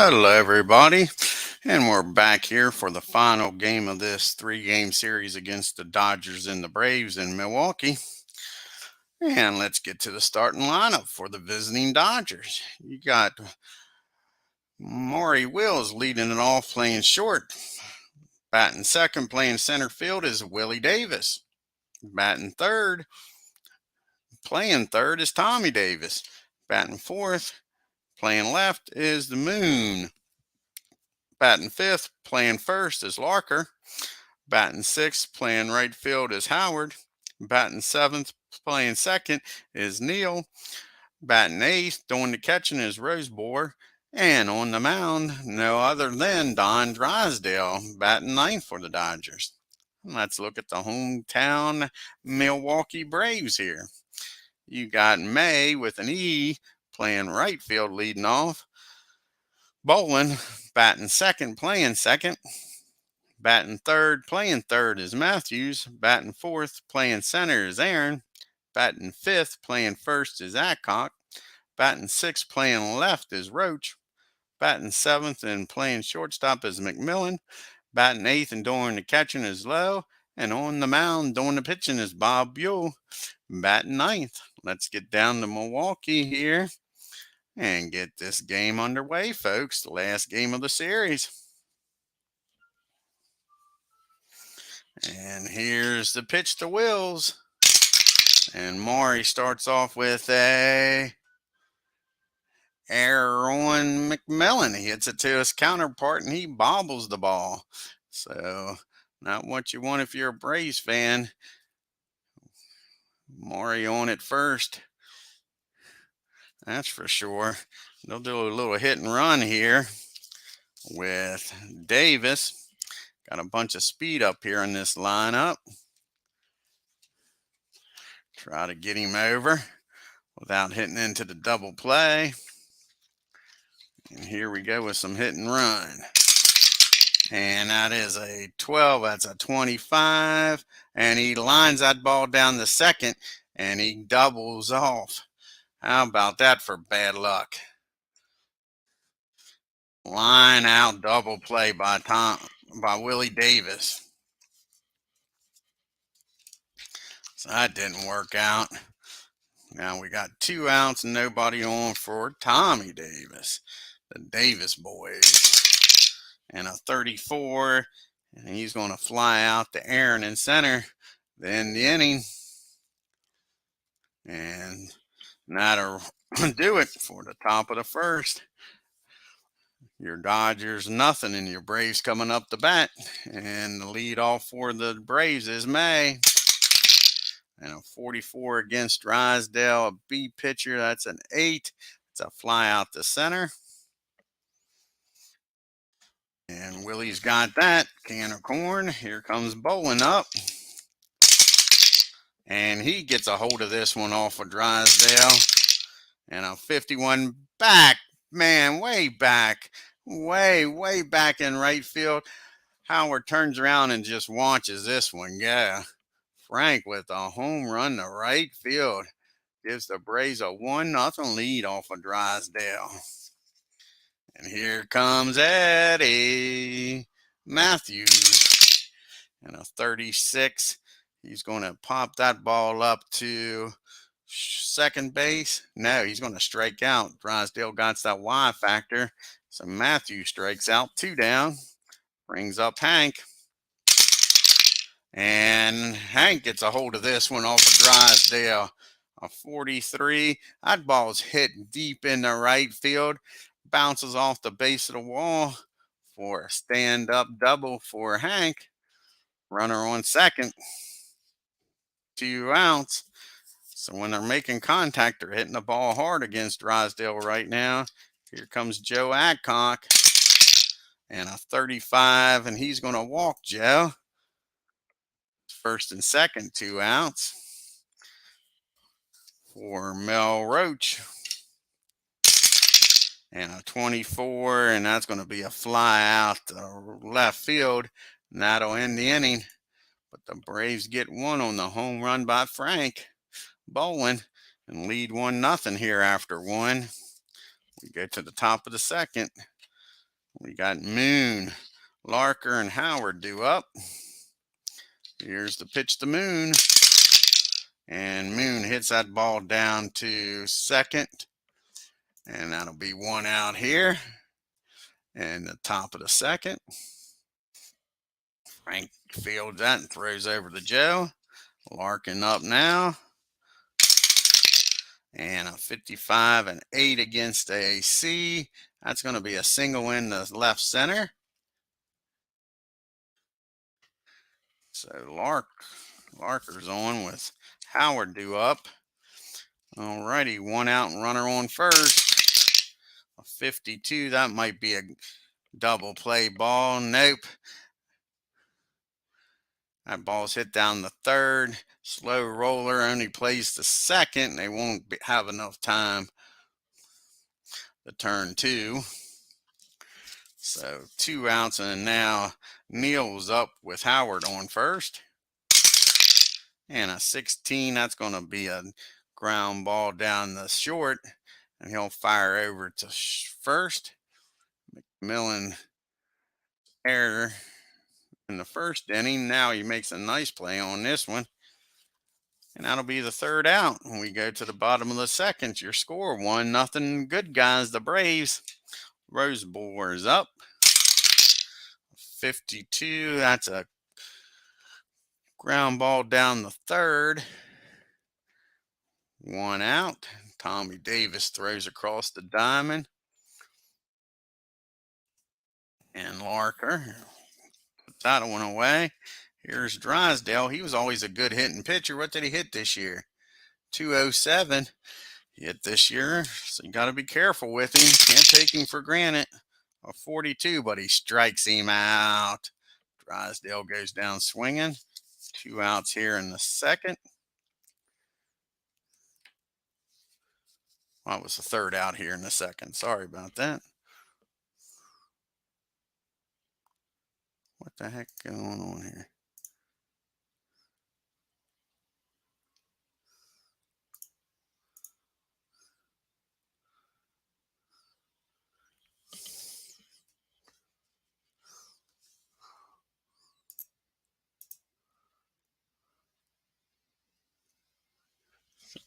Hello, everybody, and we're back here for the final game of this three-game series against the Dodgers and the Braves in Milwaukee. And let's get to the starting lineup for the visiting Dodgers. You got Maury Wills leading it off, playing short. Batting second, playing center field is Willie Davis. Batting third, playing third is Tommy Davis. Batting fourth, playing left is the Moon. Batting fifth, playing first is Larker. Batting sixth, playing right field is Howard. Batting seventh, playing second is Neal. Batting eighth, doing the catching is Rosebohr. And on the mound, no other than Don Drysdale, batting ninth for the Dodgers. Let's look at the hometown Milwaukee Braves here. You got May with an E playing right field, leading off. Bolin batting second, playing second. Batting third, playing third is Matthews. Batting fourth, playing center is Aaron. Batting fifth, playing first is Adcock. Batting sixth, playing left is Roach. Batting seventh and playing shortstop is McMillan. Batting eighth and doing the catching is Lowe. And on the mound doing the pitching is Bob Buhl. Batting ninth. Let's get down to Milwaukee here and get this game underway, folks. The last game of the series. And here's the pitch to Wills. And Maury starts off with a error on McMillan. He hits it to his counterpart and he bobbles the ball. So not what you want if you're a Braves fan. Maury on it first. That's for sure. They'll do a little hit and run here with Davis. Got a bunch of speed up here in this lineup. Try to get him over without hitting into the double play. And here we go with some hit and run. And that is a 12. That's a 25. And he lines that ball down the second and he doubles off. How about that for bad luck? Line out double play by Willie Davis. So that didn't work out. Now we got 2 outs and nobody on for Tommy Davis, the Davis boys. And a 34, and he's going to fly out to Aaron in center. Then the inning. And that'll do it for the top of the first. Your Dodgers nothing, and your Braves coming up to bat. And the lead off for the Braves is May. And a 44 against Drysdale, a B pitcher. That's an 8. It's a fly out to center. And Willie's got that. Can of corn. Here comes Bolin up. And he gets a hold of this one off of Drysdale. And a 51 back. Man, way back. Way back in right field. Howard turns around and just watches this one. Yeah. Frank with a home run to right field. Gives the Braves a 1-0 lead off of Drysdale. And here comes Eddie Matthews. And a 36. He's going to pop that ball up to second base. No, he's going to strike out. Drysdale got that Y factor. So Matthews strikes out. 2 down. Brings up Hank. And Hank gets a hold of this one off of Drysdale. A 43. That ball's hit deep in the right field. Bounces off the base of the wall for a stand-up double for Hank. Runner on second. 2 outs. So when they're making contact, they're hitting the ball hard against Drysdale right now. Here comes Joe Adcock. And a 35, and he's going to walk Joe. First and second, 2 outs for Mel Roach. And a 24, and that's going to be a fly out to left field. And that'll end the inning. But the Braves get 1 on the home run by Frank Bolin and lead 1-0 here after 1. We go to the top of the second. We got Moon, Larker, and Howard due up. Here's the pitch to Moon. And Moon hits that ball down to second. And that'll be 1 out here. And the top of the second. Frank fields that and throws over to Joe. Larkin up now. And a 55 and 8 against AC. That's going to be a single in the left center. So Larker's on with Howard due up. All righty, 1 out and runner on first. A 52, that might be a double play ball. Nope. That ball's hit down the third. Slow roller only plays the second. They won't have enough time to turn 2. So 2 outs, and now Neal's up with Howard on first. And a 16, that's going to be a ground ball down the short, and he'll fire over to first. McMillan error in the first inning. Now he makes a nice play on this one. And that'll be the 3rd out. When we go to the bottom of the second, your score 1-0. Good guys, the Braves. Rosebore is up. 52. That's a ground ball down the third. 1 out. Tommy Davis throws across the diamond. And Larker puts that one away. Here's Drysdale. He was always a good hitting pitcher. What did he hit this year? 207. He hit this year, so you got to be careful with him. Can't take him for granted. A 42, but he strikes him out. Drysdale goes down swinging. 2 outs here in the second. Well, it was the 3rd out here in the second. Sorry about that. What the heck going on here?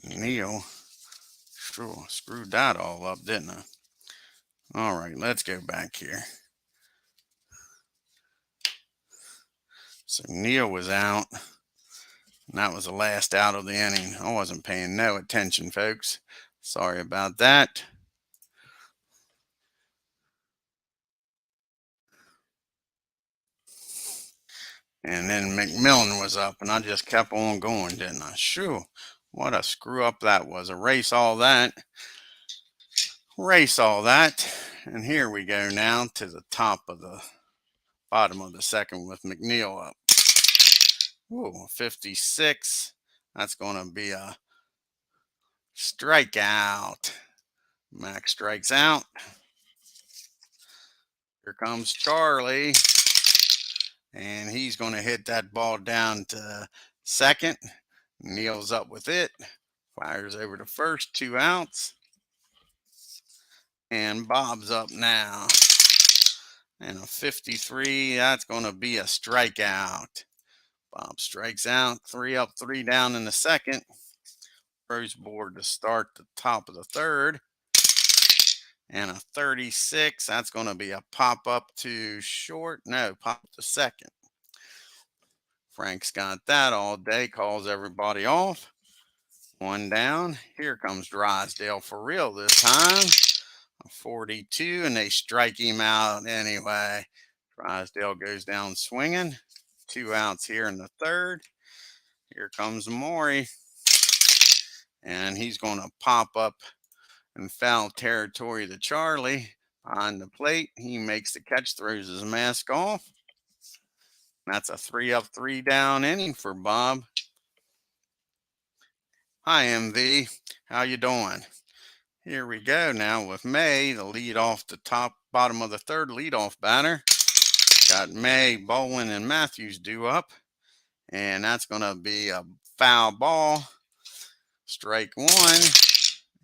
Neal screwed that all up, didn't I? All right, let's go back here. So Neal was out, and that was the last out of the inning. I wasn't paying no attention, folks. Sorry about that. And then McMillan was up, and I just kept on going, didn't I? Shoo, what a screw up that was. Erase all that. Erase all that. And here we go now to the top of the bottom of the second with McNeil up. Ooh, 56. That's going to be a strikeout. Max strikes out. Here comes Charlie. And he's going to hit that ball down to second. Neal's up with it. Fires over to first, 2 outs. And Bob's up now. And a 53, that's going to be a strikeout. Bob strikes out, 3 up, 3 down in the second. Rosebore to start the top of the third. And a 36, that's going to be a pop up to short. No, pop to second. Frank's got that all day, calls everybody off. 1 down. Here comes Drysdale for real this time. A 42, and they strike him out anyway. Drysdale goes down swinging. 2 outs here in the third. Here comes Maury. And he's going to pop up in foul territory to Charlie behind the plate. He makes the catch, throws his mask off. That's a 3 up, 3 down inning for Bob. Hi, MV. How you doing? Here we go now with May, the lead off the bottom of the third leadoff batter. Got May, Bowen, and Matthews due up. And that's going to be a foul ball. Strike 1.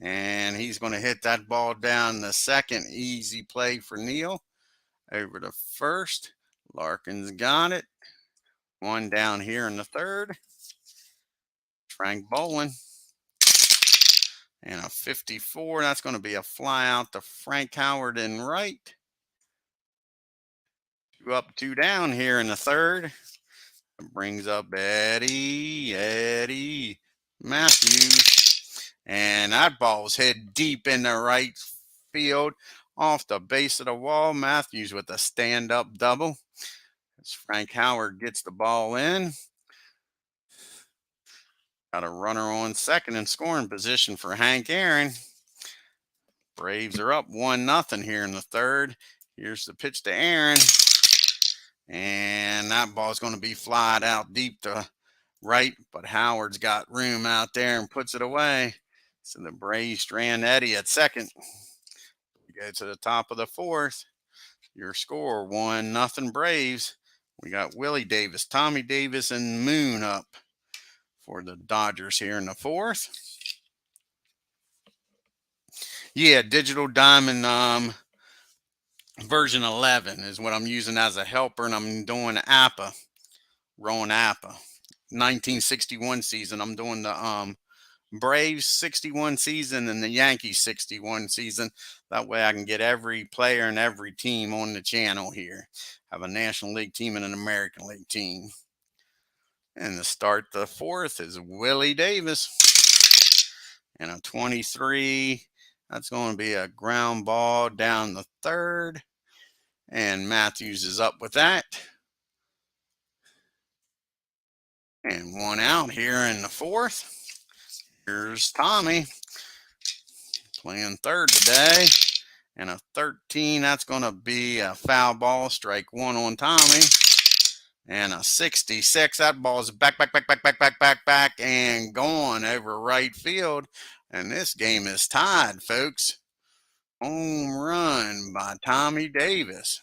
And he's going to hit that ball down the second. Easy play for Neal. over to first. Larkin's got it. One down here in the third. Frank bowling. And a 54. That's going to be a fly out to Frank Howard in right. 2 up, 2 down here in the third. It brings up Eddie Matthews. And that ball's hit deep in the right field off the base of the wall. Matthews with a stand-up double. As Frank Howard gets the ball in. Got a runner on second in scoring position for Hank Aaron. Braves are up 1-0 here in the third. Here's the pitch to Aaron. And that ball's going to be flied out deep to right, but Howard's got room out there and puts it away. So the Braves strand Eddie at second. We go to the top of the fourth. Your score, 1-0 Braves. We got Willie Davis, Tommy Davis, and Moon up for the Dodgers here in the fourth. Yeah, Digital Diamond version 11 is what I'm using as a helper, and I'm doing Apba, rolling Apba. 1961 season. I'm doing the Braves 61 season and the Yankees 61 season. That way I can get every player and every team on the channel here. Have a National League team and an American League team. And to start the fourth is Willie Davis. And a 23. That's going to be a ground ball down the third. And Matthews is up with that. And one out here in the fourth. Here's Tommy playing third today. And a 13, that's going to be a foul ball, strike one on Tommy. And a 66, that ball is back, and gone over right field. And this game is tied, folks. Home run by Tommy Davis.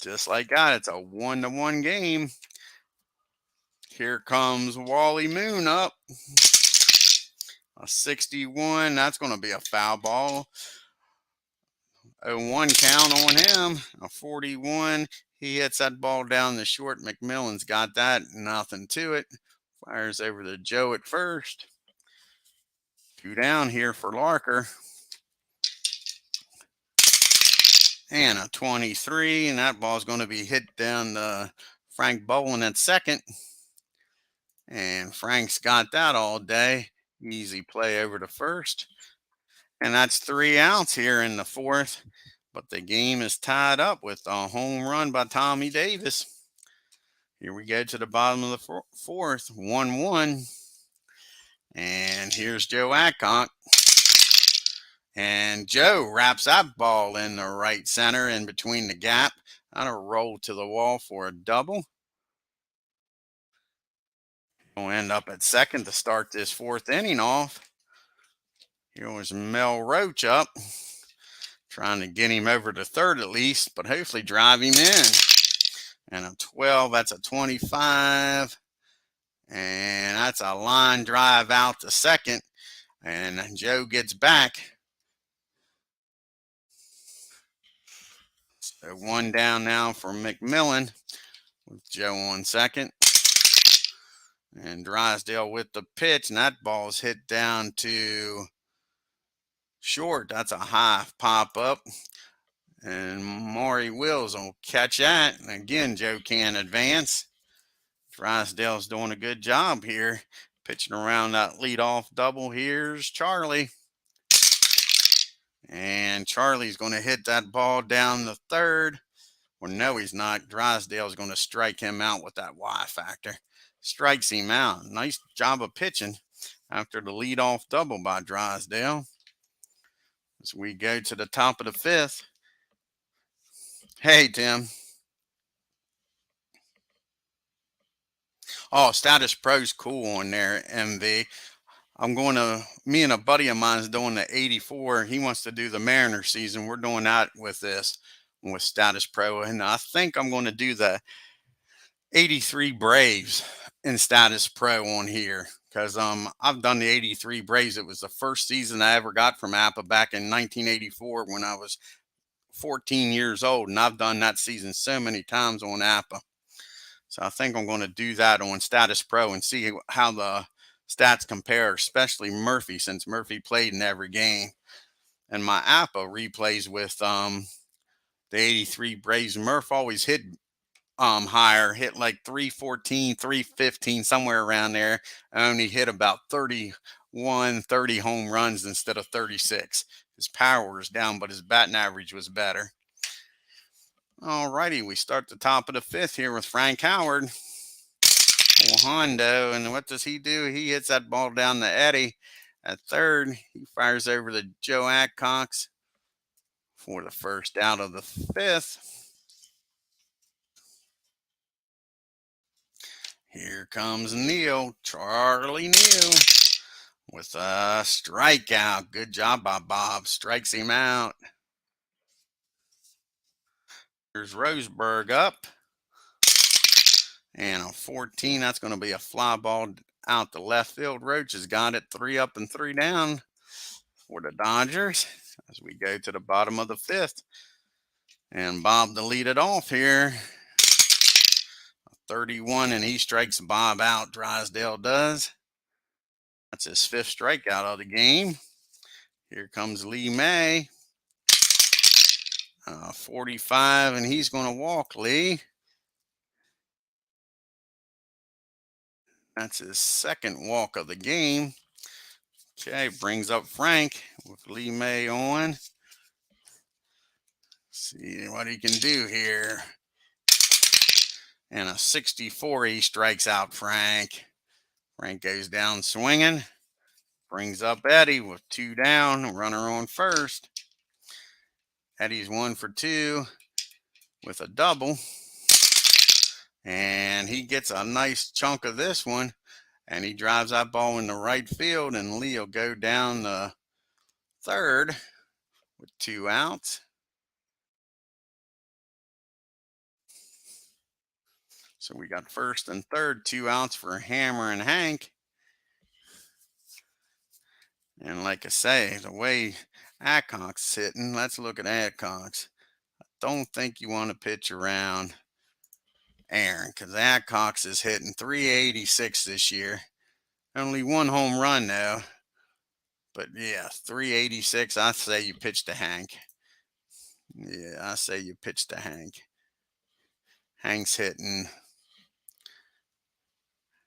Just like that, it's a 1-1 game. Here comes Wally Moon up. A 61, that's going to be a foul ball. A 1 count on him. A 41, he hits that ball down the short. McMillan's got that, nothing to it. Fires over to Joe at first. 2 down here for Larker. And a 23, and that ball's going to be hit down to Frank Bowling at second. And Frank's got that all day. Easy play over to first. And that's 3 outs here in the fourth. But the game is tied up with a home run by Tommy Davis. Here we go to the bottom of the fourth, 1-1. And here's Joe Adcock. And Joe wraps that ball in the right center in between the gap. That'll roll to the wall for a double. We'll end up at second to start this fourth inning off. Here was Mel Roach up. Trying to get him over to third at least, but hopefully drive him in. And a 12, that's a 25. And that's a line drive out to second. And Joe gets back. So 1 down now for McMillan with Joe on second. And Drysdale with the pitch, and that ball's hit down to short. That's a high pop up. And Maury Wills will catch that. And again, Joe can't advance. Drysdale's doing a good job here. Pitching around that leadoff double. Here's Charlie. And Charlie's going to hit that ball down the third. Well, no, he's not. Drysdale's going to strike him out with that Y factor. Strikes him out. Nice job of pitching after the leadoff double by Drysdale. As we go to the top of the fifth. Hey, Tim. Oh, Status Pro's cool on there, MV. Me and a buddy of mine is doing the 84. He wants to do the Mariner season. We're doing that with Status Pro. And I think I'm going to do the 83 Braves in Status Pro on here. Because I've done the 83 Braves. It was the first season I ever got from Apba back in 1984 when I was 14 years old, and I've done that season so many times on Apba. So I think I'm going to do that on Status Pro and see how the stats compare, especially Murphy, since Murphy played in every game. And my Appa replays with the 83 Braves. Murph always hit higher, hit like 314, 315, somewhere around there. I only hit about 31, 30 home runs instead of 36. His power was down, but his batting average was better. All righty, we start the top of the fifth here with Frank Howard. Hondo, and what does he do? He hits that ball down to Eddie at third. He fires over to Joe Adcox for the first out of the fifth. Here comes Neal, Charlie Neal, with a strikeout. Good job by Bob. Strikes him out. There's Roseburg up. And a 14, that's going to be a fly ball out the left field. Roach has got it 3 up and 3 down for the Dodgers as we go to the bottom of the fifth. And Bob to lead it off here. 31, and he strikes Bob out. Drysdale does. That's his 5th strikeout of the game. Here comes Lee May. 45, and he's going to walk Lee. That's his 2nd walk of the game. Okay, brings up Frank with Lee May on. See what he can do here. And a 64, he strikes out Frank. Frank goes down swinging. Brings up Eddie with 2 down, runner on first. Eddie's 1 for 2 with a double. And he gets a nice chunk of this one. And he drives that ball in the right field, and Lee will go down the third with 2 outs. So we got first and third, 2 outs for Hammer and Hank. And like I say, the way Adcox is hitting, let's look at Adcox. I don't think you want to pitch around Aaron, because Adcox is hitting 386 this year. Only 1 home run though. But yeah, 386. I say you pitch to Hank. Yeah, I say you pitch to Hank. Hank's hitting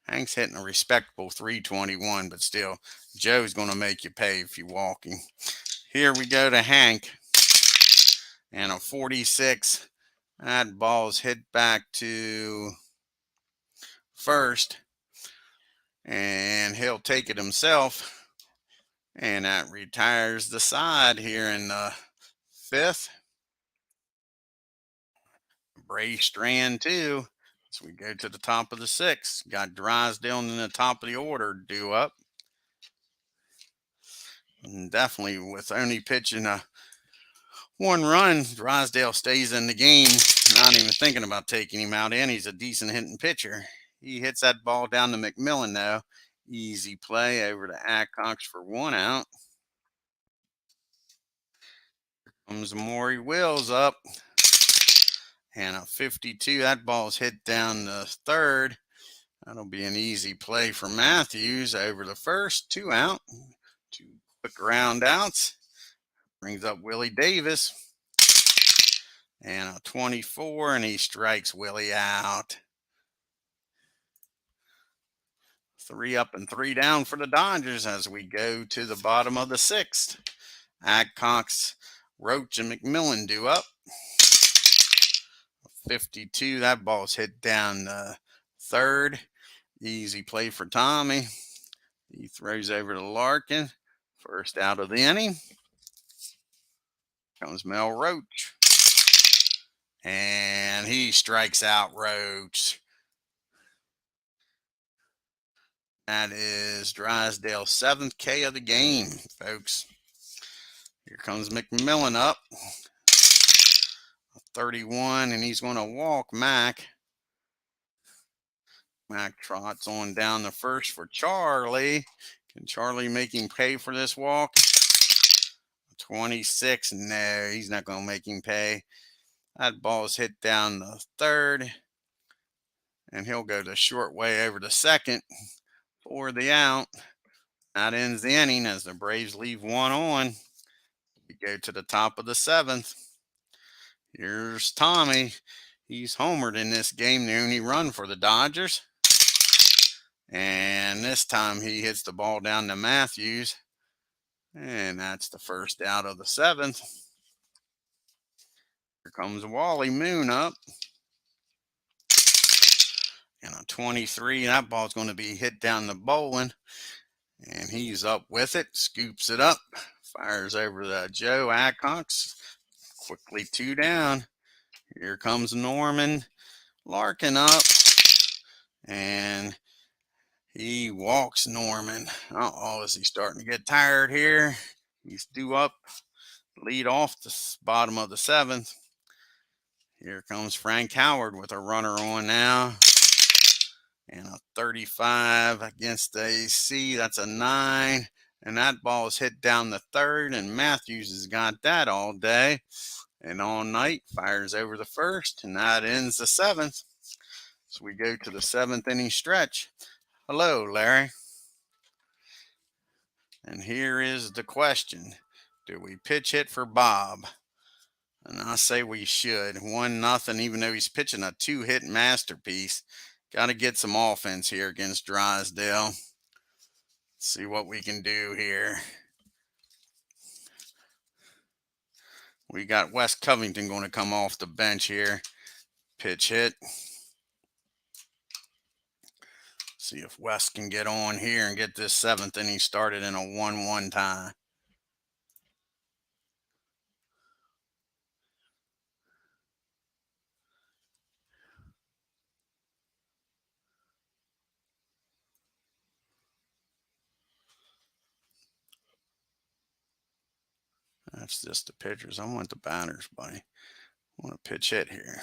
a respectable 321, but still, Joe's going to make you pay if you're walking. Here we go to Hank. And a 46. That ball's hit back to first. And he'll take it himself. And that retires the side here in the 5th. Bray Strand, too. So we go to the top of the 6th. Got Drysdale in the top of the order due up. And definitely with only pitching a 1 run, Drysdale stays in the game. Not even thinking about taking him out, and he's a decent hitting pitcher. He hits that ball down to McMillan, though. Easy play over to Adcox for 1 out. Here comes Maury Wills up. And a 52. That ball's hit down the third. That'll be an easy play for Matthews over the first. 2 out. 2 quick round outs. Brings up Willie Davis. And a 24, and he strikes Willie out. 3 up and 3 down for the Dodgers as we go to the bottom of the 6th. Adcox, Roach, and McMillan due up. 52, that ball's hit down the third. Easy play for Tommy. He throws over to Larkin. First out of the inning. Comes Mel Roach. And he strikes out Roach. That is Drysdale's 7th K of the game, folks. Here comes McMillan up. 31, and he's going to walk Mac. Mac trots on down the first for Charlie. Can Charlie make him pay for this walk? 26. No, he's not going to make him pay. That ball's hit down the third, and he'll go the short way over to second for the out. That ends the inning as the Braves leave one on. We go to the top of the seventh. Here's Tommy. He's homered in this game, the only run for the Dodgers. And this time he hits the ball down to Matthews. And that's the first out of the seventh. Here comes Wally Moon up. And a 23. That ball's going to be hit down the bowling. And he's up with it. Scoops it up. Fires over the Joe Adcox. Quickly 2 down. Here comes Norman Larkin up. And he walks Norman. Uh-oh, is he starting to get tired here? He's due up. Lead off the bottom of the seventh. Here comes Frank Howard with a runner on now. And a 35 against the AC. That's a 9. And that ball is hit down the third. And Matthews has got that all day and all night. Fires over the first. And that ends the seventh. So we go to the seventh inning stretch. Hello, Larry. And here is the question. Do we pitch hit for Bob? And I say we should. 1-0, even though he's pitching a 2-hit masterpiece. Got to get some offense here against Drysdale. See what we can do here. We got Wes Covington going to come off the bench here. Pitch hit. See if Wes can get on here and get this seventh inning started in a 1-1 tie. That's just the pitchers. I want the batters, buddy. I want a pitch hit here.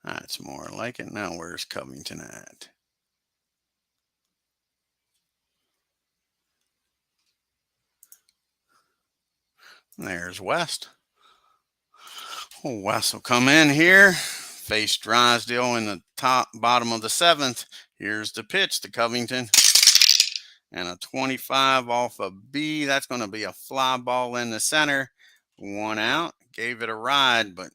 That's more like it. Now where's Covington at? There's West. Oh, West will come in here. Face Drysdale in the bottom of the seventh. Here's the pitch to Covington. And a 25 off of B. That's going to be a fly ball in the center. 1 out. Gave it a ride, but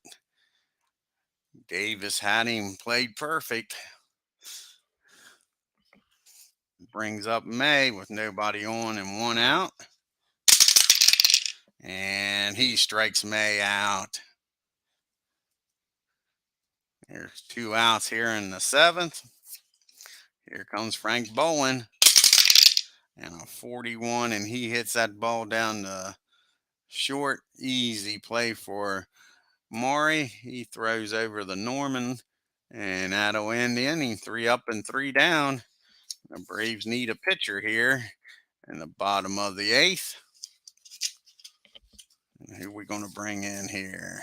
Davis had him played perfect. Brings up May with nobody on and 1 out. And he strikes May out. There's 2 outs here in the seventh. Here comes Frank Bowen. And a 41, and he hits that ball down the short. Easy play for Maury. He throws over the Norman, and that'll end the inning. 3 up and 3 down. The Braves need a pitcher here in the bottom of the 8th. And who are we going to bring in here?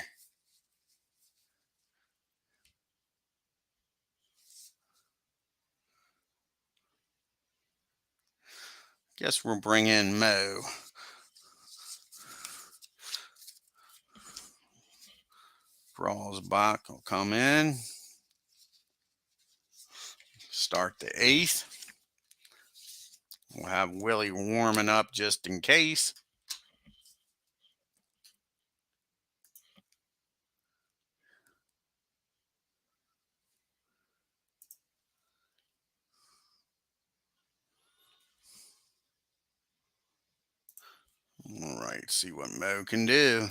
Guess we'll bring in Mo. Brawlsbach will come in. Start the 8th. We'll have Willie warming up just in case. All right, see what Mo can do.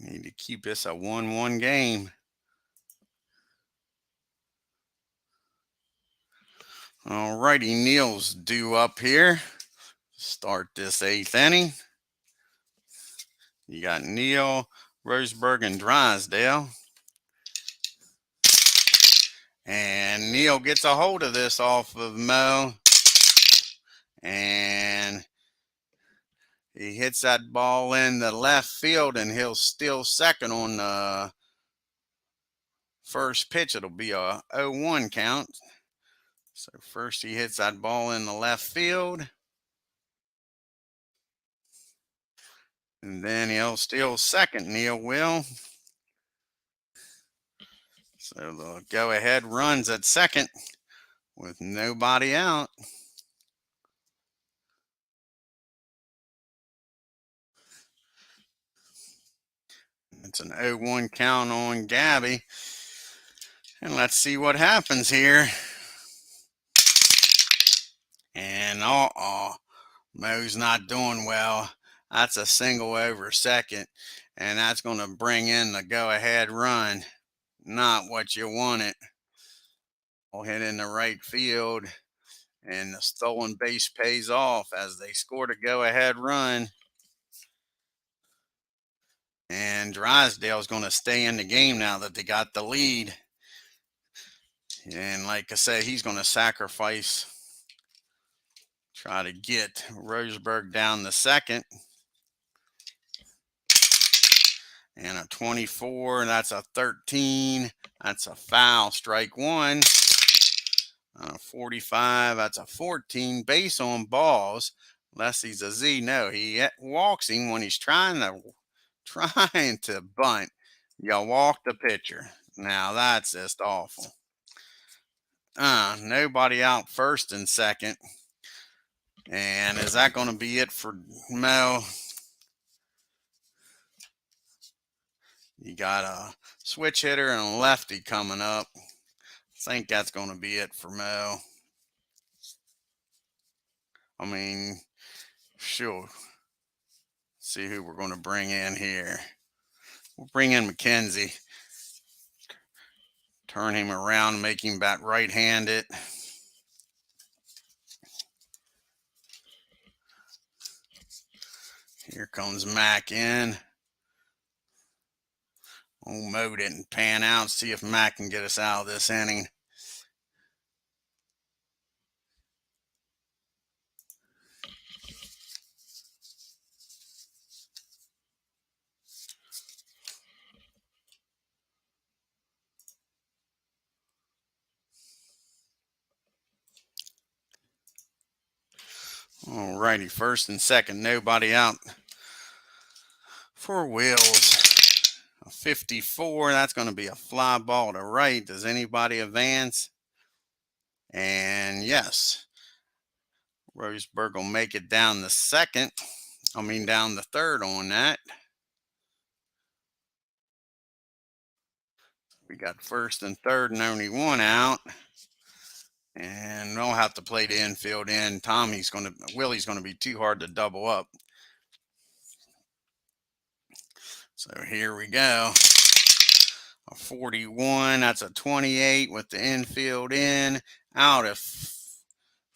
Need to keep this a 1-1 game. All righty, Neal's due up here. Start this 8th inning. You got Neal, Roseburg, and Drysdale. And Neal gets a hold of this off of Mo. And he hits that ball in the left field, and he'll steal second on the first pitch, it'll be a 0-1 count. So first he hits that ball in the left field. And then he'll steal second, Neil will. So the go-ahead runs at second with nobody out. It's an 0-1 count on Gabby. And let's see what happens here. And Mo's not doing well. That's a single over second. And that's going to bring in the go-ahead run. Not what you wanted. Will hit in the right field. And the stolen base pays off as they scored a go-ahead run. And DRYSDALE is going to stay in the game now that they got the lead. And like I said, he's going to sacrifice, try to get Roseburg down the second. And a 24, that's a 13. That's a foul, strike one. On a 45, that's a 14. Base on balls, unless he's a Z. No, he walks him when he's trying to bunt. You walk the pitcher. Now that's just awful. Nobody out first and second. And is that going to be it for Mo? You got a switch hitter and a lefty coming up. I think that's going to be it for Mo. I mean, sure. See who we're going to bring in here. We'll bring in McKenzie. Turn him around, make him bat right-handed. Here comes Mac in. Oh, Mo didn't pan out. See if Mac can get us out of this inning. All righty, first and second, nobody out for Wills. A 54, that's going to be a fly ball to right. Does anybody advance? And yes, Roseburg will make it down the second. Down the third on that. We got first and third and only one out. And we'll have to play the infield in. Willie's going to be too hard to double up. So here we go. A 41, that's a 28 with the infield in. Out if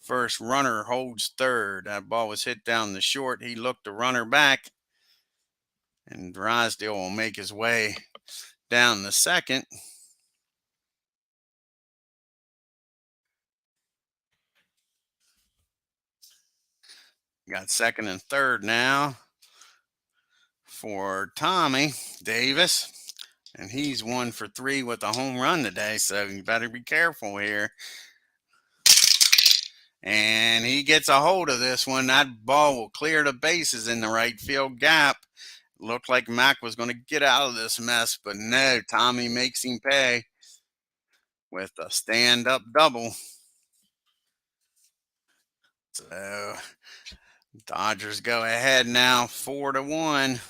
first runner holds third. That ball was hit down the short. He looked the runner back. And DRYSDALE will make his way down the second. Got second and third now for Tommy Davis. And he's 1 for 3 with a home run today, so you better be careful here. And he gets a hold of this one. That ball will clear the bases in the right field gap. Looked like Mac was going to get out of this mess, but no, Tommy makes him pay with a stand-up double. So Dodgers go ahead now 4-1.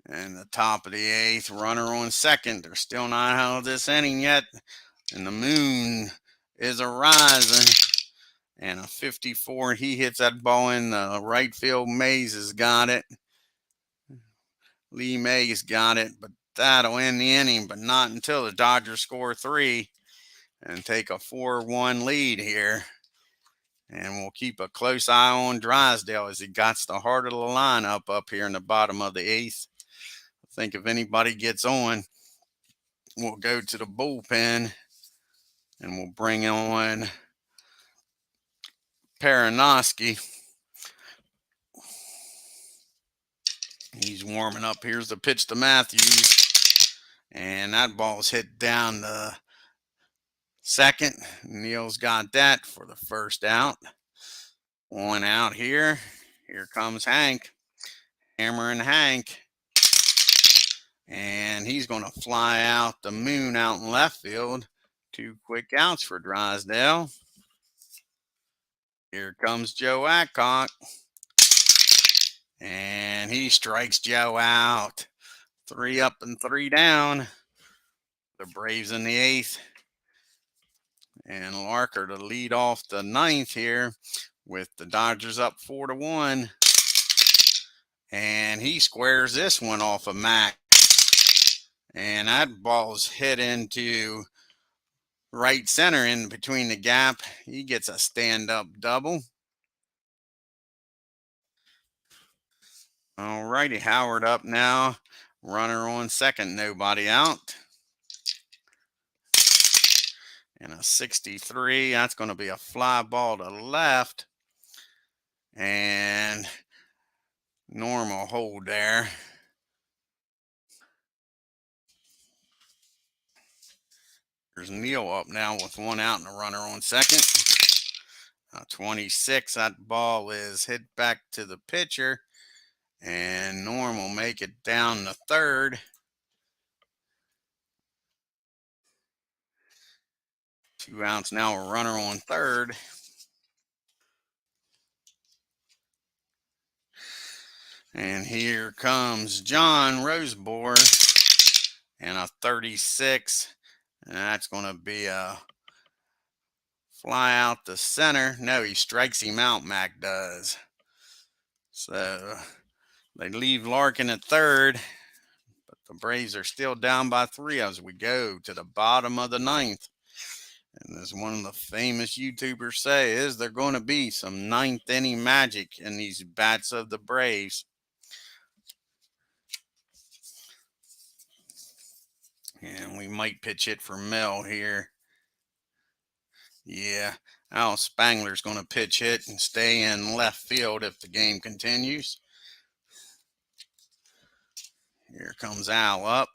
And the top of the 8th, runner on second. They're still not out of this inning yet. And the moon is a-rising. And a 54, he hits that ball in the right field. Mays has got it. Lee Mays got it, but that'll end the inning, but not until the Dodgers score 3 and take a 4-1 lead here. And we'll keep a close eye on DRYSDALE as he got the heart of the lineup up here in the bottom of the 8th. I think if anybody gets on, we'll go to the bullpen and we'll bring on Paranoski. He's warming up. Here's the pitch to Matthews. And that ball's hit down the second. Neil's got that for the first out. One out here. Here comes Hank. Hammering Hank. And he's going to fly out the moon out in left field. 2 quick outs for Drysdale. Here comes Joe Adcock. And he strikes Joe out. 3 up and 3 down. The Braves in the 8th. And Larker to lead off the 9th here with the Dodgers up 4-1. And he squares this one off of Mac. And that ball's hit into right center in between the gap. He gets a stand-up double. All righty, Howard up now. Runner on second, nobody out. And a 63. That's going to be a fly ball to left. And normal hold there. There's Neil up now with 1 out and a runner on second. 26. That ball is hit back to the pitcher. And Norm will make it down the third. 2 outs now, a runner on third. And here comes John Rosebore. And a 36. And that's going to be a fly out the center. No, he strikes him out, Mac does. So they leave Larkin at third. But the Braves are still down by 3 as we go to the bottom of the 9th. And as one of the famous YouTubers say, is there going to be some 9th inning magic in these bats of the Braves? And we might pitch hit for Mel here. Yeah, Al Spangler's going to pitch hit and stay in left field if the game continues. Here comes Al up.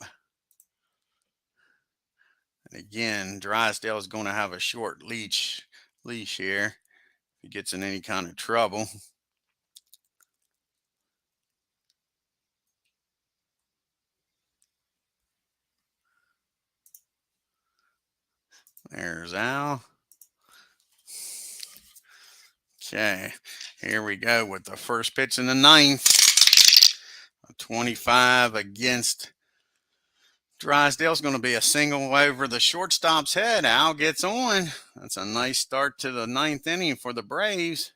And again, Drysdale is going to have a short leash here if he gets in any kind of trouble. There's Al. Okay, here we go with the first pitch in the 9th. A 25 against Drysdale's going to be a single over the shortstop's head. Al gets on. That's a nice start to the 9th inning for the Braves.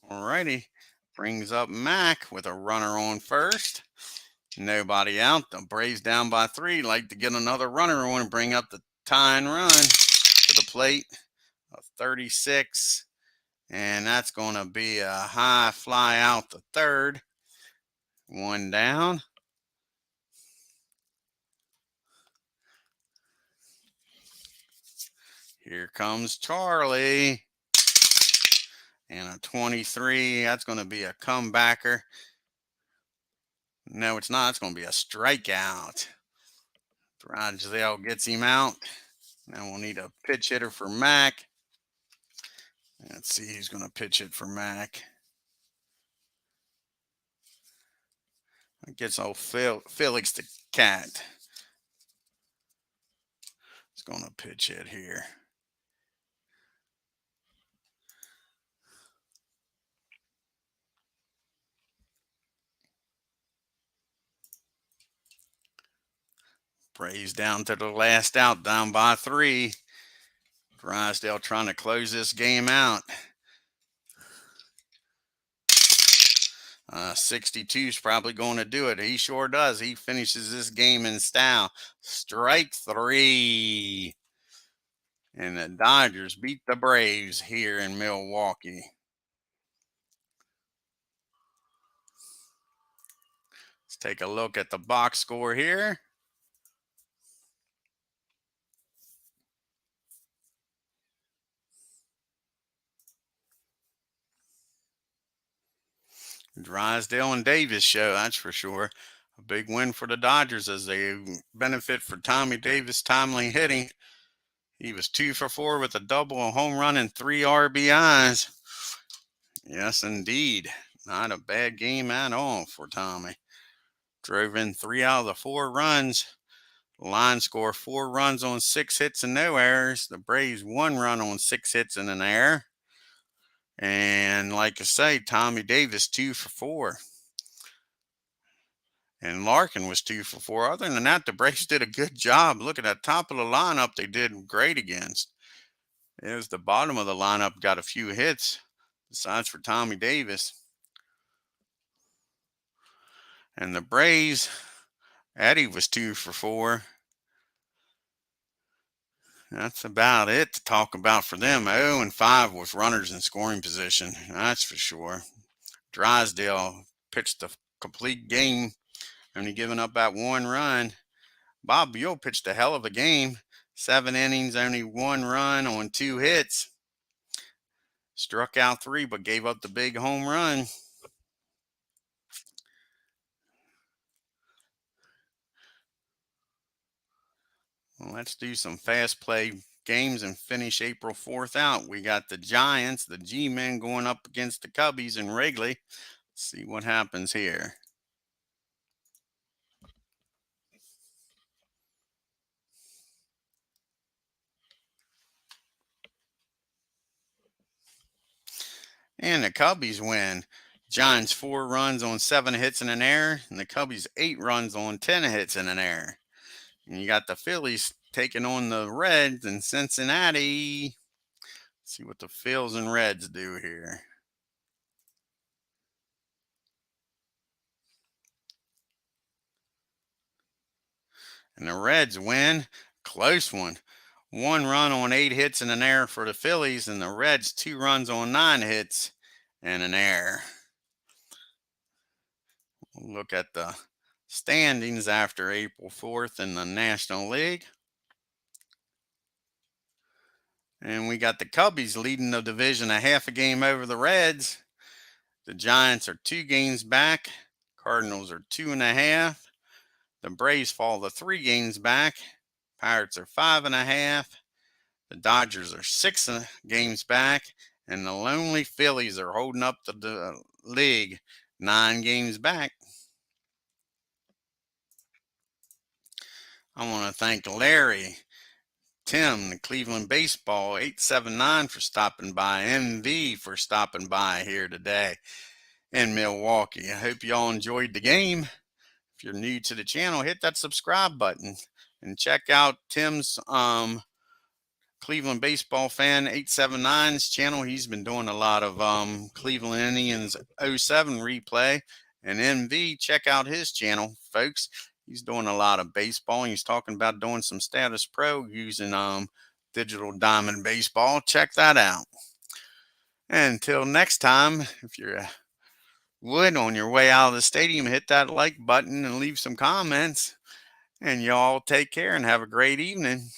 All righty, brings up Mac with a runner on first. Nobody out. The Braves down by 3. Like to get another runner on and bring up the tying run to the plate. A 36. And that's going to be a high fly out the third. 1 down. Here comes Charlie. And a 23. That's going to be a comebacker. No, it's not. It's going to be a strikeout. Drysdale gets him out. Now we'll need a pitch hitter for Mac. Let's see who's going to pitch it for Mac. I guess old Felix the Cat is going to pitch it here. Braves down to the last out, down by 3. Drysdale trying to close this game out. 62 is probably going to do it. He sure does. He finishes this game in style. Strike 3. And the Dodgers beat the Braves here in Milwaukee. Let's take a look at the box score here. Drysdale and Davis show, that's for sure. A big win for the Dodgers as they benefit for Tommy Davis' timely hitting. He was 2 for 4 with a double, a home run, and 3 RBIs. Yes, indeed. Not a bad game at all for Tommy. Drove in 3 out of the 4 runs. The line score 4 runs on 6 hits and no errors. The Braves 1 run on 6 hits and an error. And like I say, Tommy Davis 2 for 4. And Larkin was 2 for 4. Other than that, the Braves did a good job. Look at that top of the lineup, they did great against. There's the bottom of the lineup, got a few hits, besides for Tommy Davis. And the Braves, Eddie was 2 for 4. That's about it to talk about for them. 0 and 5 with runners in scoring position, that's for sure. Drysdale pitched a complete game, only giving up that 1 run. Bob Buhl pitched a hell of a game. 7 innings, only 1 run on 2 hits. Struck out 3, but gave up the big home run. Well, let's do some fast play games and finish April 4th out. We got the Giants, the G-Men, going up against the Cubbies in Wrigley. Let's see what happens here. And the Cubbies win. Giants 4 runs on 7 hits and an error, and the Cubbies 8 runs on 10 hits and an error. And you got the Phillies taking on the Reds in Cincinnati. Let's see what the Phils and Reds do here. And the Reds win. Close one. 1 run on 8 hits and an error for the Phillies, and the Reds 2 runs on 9 hits and an error. We'll look at the standings after April 4th in the National League. And we got the Cubbies leading the division a half a game over the Reds. The Giants are 2 games back. Cardinals are 2.5. The Braves fall to 3 games back. Pirates are 5.5. The Dodgers are 6 games back. And the lonely Phillies are holding up the league 9 games back. I want to thank Larry, Tim, the Cleveland Baseball 879 for stopping by, MV for stopping by here today in Milwaukee. I hope y'all enjoyed the game. If you're new to the channel, hit that subscribe button and check out Tim's Cleveland Baseball Fan 879's channel. He's been doing a lot of Cleveland Indians 07 replay. And MV, check out his channel, folks. He's doing a lot of baseball. He's talking about doing some status pro using digital diamond baseball. Check that out. And until next time, if you're would on your way out of the stadium, hit that like button and leave some comments. And y'all take care and have a great evening.